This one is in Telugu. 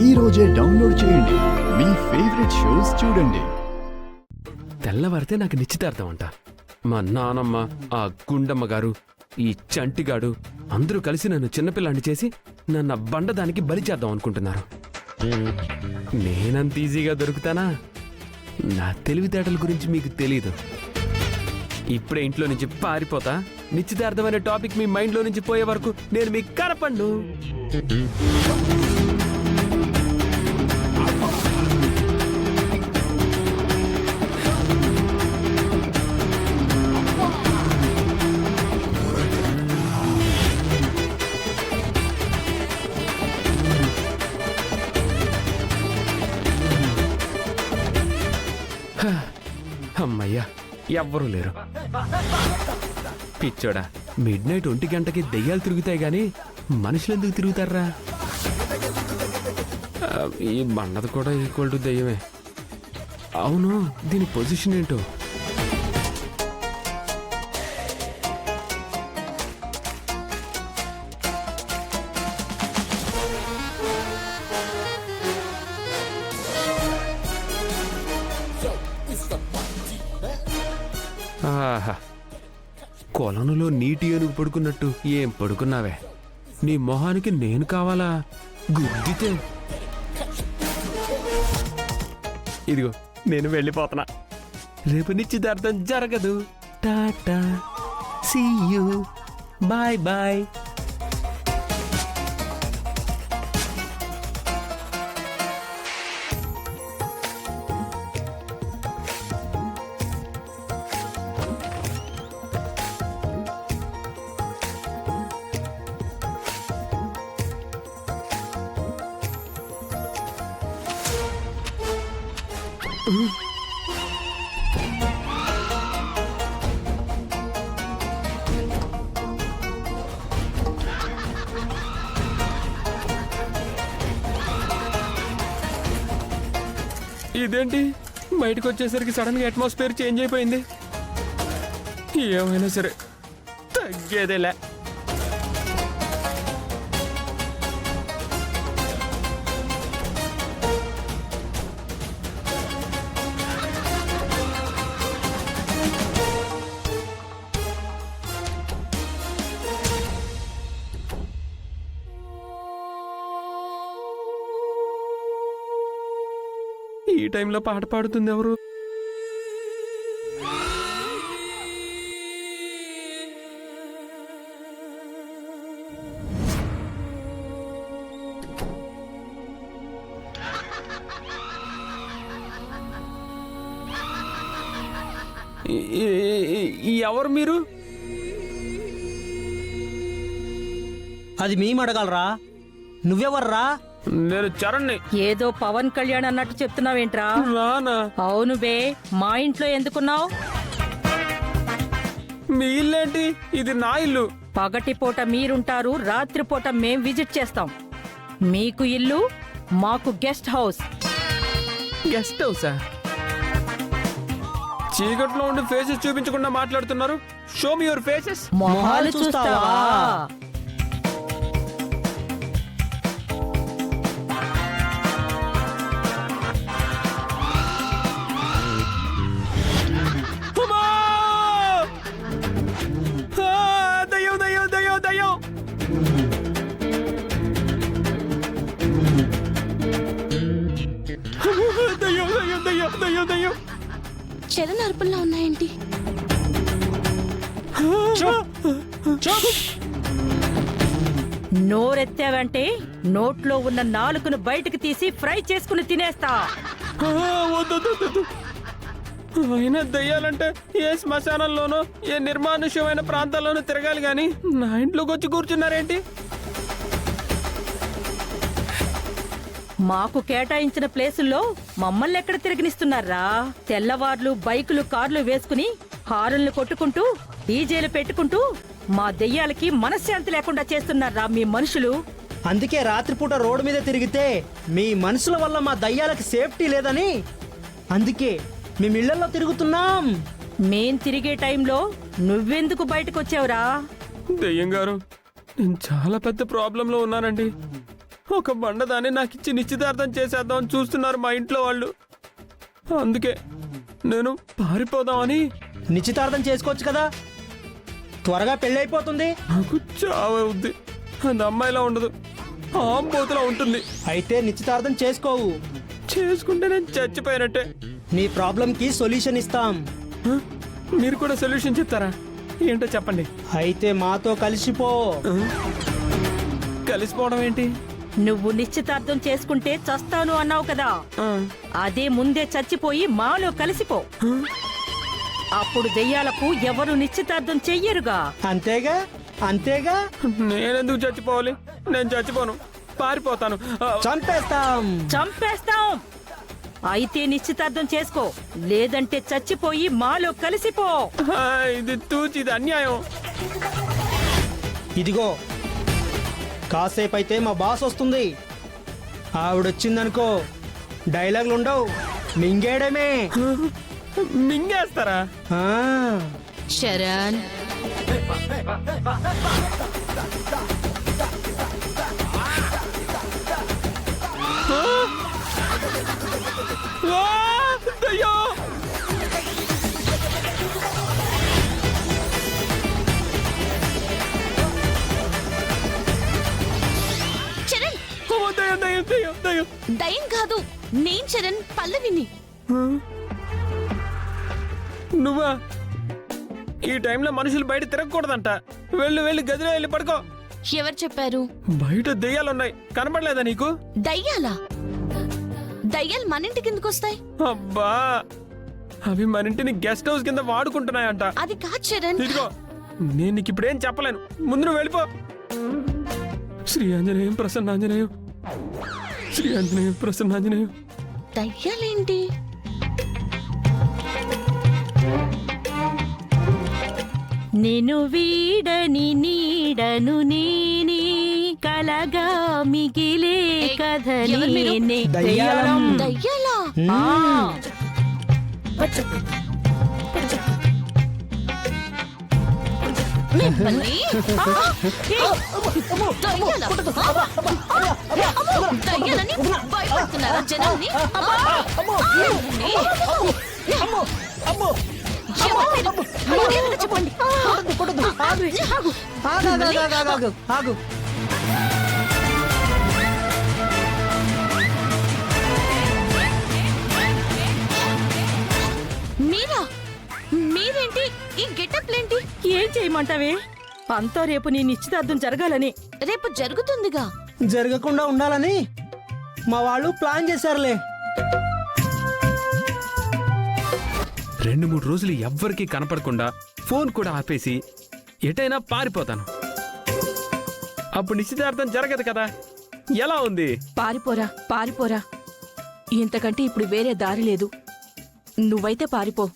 ఈ రోజే డౌన్లోడ్ చేయండి. మీ ఫేవరెట్ షోస్ చూడండి. తెల్లవారితే నాకు నిశ్చితార్థం అంట. మా నానమ్మ, ఆ గుండమ్మ గారు, ఈ చంటిగాడు అందరూ కలిసి నన్ను చిన్నపిల్లాన్ని చేసి నన్ను బండదానికి బలి చేద్దాం అనుకుంటున్నారు. నేనంత ఈజీగా దొరుకుతానా? నా తెలివితేటల గురించి మీకు తెలీదు. ఇప్పుడే ఇంట్లో నుంచి పారిపోతా. నిశ్చితార్థం అనే టాపిక్ మీ మైండ్లో నుంచి పోయే వరకు నేను మీకు కనపడ్ను. అమ్మయ్యా, ఎవ్వరూ లేరు. పిచ్చోడా, మిడ్ నైట్ 1 గంటకి దెయ్యాలు తిరుగుతాయి గాని మనుషులు ఎందుకు తిరుగుతారా? ఈ బండది కూడా ఈక్వల్ టు దెయ్యమే. అవును, దీని పొజిషన్ ఏంటో? ఆహా, కొలనులో నీటి ఏనుగు పడుకున్నట్టు ఏం పడుకున్నావే? నీ మొహానికి నేను కావాలా? గుద్దితే ఇదిగో నేను వెళ్ళిపోతున్నా. రేపు నిశ్చితార్థం జరగదు. Tata, see you, bye bye. ఇదేంటి, బయటకు వచ్చేసరికి సడన్ గా అట్మాస్ఫియర్ చేంజ్ అయిపోయింది. ఏమైనా సరే తగ్గేదేలే. ఈ టైంలో పాట పాడుతుంది ఎవరు? ఎవరు మీరు? అది మేము అడగాలరా, నువ్వెవర్రా? నేను చరణ్ని. ఏదో పవన్ కళ్యాణ్ అన్నట్టు చెప్తున్నావేంట్రా? రానా? అవును బే, మా ఇంట్లో ఎందుకున్నావు? మీ ఇల్లేంటి? ఇది నా ఇల్లు. పగటిపూట మీరుంటారు, రాత్రిపూట మేం విజిట్ చేస్తాం. మీకు ఇల్లు, మాకు గెస్ట్ హౌస్. గెస్ట్ హౌసా? చీకట్లో ఉండి ఫేసెస్ చూపించకుండా మాట్లాడుతున్నారు. Show me your faces. మొహాలు చూస్తావా? చరణ్ అరుపుల్లో ఉన్నాయేంటి? నోరెత్తావంటే నోట్లో ఉన్న నాలుకను బయటకు తీసి ఫ్రై చేసుకుని తినేస్తా. అయినా దయ్యాలంటే ఏ శ్మశానంలోనో ఏ నిర్మానుష్యమైన ప్రాంతాల్లోనూ తిరగాలి గాని నా ఇంట్లోకి వచ్చి కూర్చున్నారేంటి? మాకు కేటాయించిన ప్లేసుల్లో మమ్మల్ని ఎక్కడ తిరగనిస్తున్నారా? తెల్లవార్లు బైకులు కార్లు వేసుకుని హారన్లు కొట్టుకుంటూ డీజేలు పెట్టుకుంటూ మా దెయ్యాలకి మనశ్శాంతి లేకుండా చేస్తున్నారా మీ మనుషులు? అందుకే రాత్రిపూట రోడ్డు మీద తిరిగితే మీ మనుషుల వల్ల మా దయ్యాలకి సేఫ్టీ లేదని అందుకే మేము ఇళ్లలో తిరుగుతున్నాం. మేం తిరిగే టైంలో నువ్వెందుకు బయటకు వచ్చావురా? దెయ్యం గారు, నేను చాలా పెద్ద ప్రాబ్లంలో ఉన్నానండి. ఒక బండదాన్ని నాకు ఇచ్చి నిశ్చితార్థం చేసేద్దామని చూస్తున్నారు మా ఇంట్లో వాళ్ళు. అందుకే నేను పారిపోదామని. నిశ్చితార్థం చేసుకోవచ్చు కదా, త్వరగా పెళ్ళి అయిపోతుంది. నాకు చావవుద్ది. అది అమ్మాయిలా ఉండదు, ఆంబోతులా ఉంటుంది. అయితే నిశ్చితార్థం చేసుకోవు. చేసుకుంటే నేను చచ్చిపోయినట్టే. నీ ప్రాబ్లంకి సొల్యూషన్ ఇస్తాం. హ? మీరు కూడా సొల్యూషన్ చెప్తారా? ఏంటో చెప్పండి. అయితే మాతో కలిసిపో. కలిసిపోవడం ఏంటి? నువ్వు నిశ్చితార్థం చేసుకుంటే చస్తాను అన్నావు కదా, అదే ముందే చచ్చిపోయి మాలో కలిసిపో. అప్పుడు దెయ్యాలకు ఎవరు నిశ్చితార్థం చెయ్యరుగా. అంతేగా అంతేగా. నేనెందుకు చచ్చిపోవాలి? నేను చచ్చిపోను, పారిపోతాను. చంపేస్తాం. చంపేస్తాం. అయితే నిశ్చితార్థం చేసుకో, లేదంటే చచ్చిపోయి మాలో కలిసిపో. ఇది తూచి, ఇది అన్యాయం. ఇదిగో, కాసేపు అయితే మా బాస్ వస్తుంది. ఆవిడొచ్చిందనుకో, డైలాగులు ఉండవు, మింగేయడమే. మింగేస్తారా? ఆ, చరణ్, ఆ! దయ్యం! చరణ్, ఓ దయ్యం, దయ్యం, దయ్యం, దయ్యం. దయ్యం కాదు, నేను చరణ్, పల్లవిని. నువ్వా? ఈ టైంలో మనుషులు బయట తిరగకూడదంట. వెళ్ళు, వెళ్ళి గదిలో వెళ్ళి పడుకో. ఎవరు చెప్పారు? బయట దెయ్యాలున్నాయి, కనబడలేదా నీకు? దయ్యాలా? దయ్యాలు మన ఇంటికి ఎందుకు వస్తాయి? అబ్బా, అవి మన ఇంటిని గెస్ట్ హౌస్ కింద వాడుకుంటున్నాయంట. అది కాదు చరణ్. ఇదిగో, నేను నీకు ఇప్పుడేం చెప్పలేను, ముందు నువ్వు వెళ్ళిపో. శ్రీ ఆంజనేయం ప్రసన్నాంజనేయం, శ్రీ ఆంజనేయం ప్రసన్నాంజనేయం. దయ్యాలేంటి? నేను వీడని నీడను నేనే, కలగా మిగిలే కథ ఎవరు మీరు? నేనే. దయ్యాలం. దయ్యాలా? ఆ. మిమ్మల్ని? దయ్యాలా? దయ్యాలని భయపడుతున్నారా జనాల్ని? మిమ్మల్ని? ఎవరు మీరు? మర్యాదగా చెప్పండి. ఆగు, ఆగు, ఆగు, ఆగు, ఆగు. మీరా? మీరేంటి ఈ గెటప్ లేంటి? ఏం చేయమంటావే? అంతా రేపు నీ నిశ్చితార్థం జరగాలని. రేపు జరుగుతుందిగా. జరగకుండా ఉండాలని మా వాళ్ళు ప్లాన్ చేశారులే. 2-3 రోజులు ఎవ్వరికీ కనపడకుండా ఫోన్ కూడా ఆపేసి ఎటైనా పారిపోతాను. అప్పుడు నిశ్చితార్థం జరగదు కదా. ఎలా ఉంది? పారిపోరా, పారిపోరా. ఇంతకంటే ఇప్పుడు వేరే దారి లేదు. నువ్వైతే పారిపో.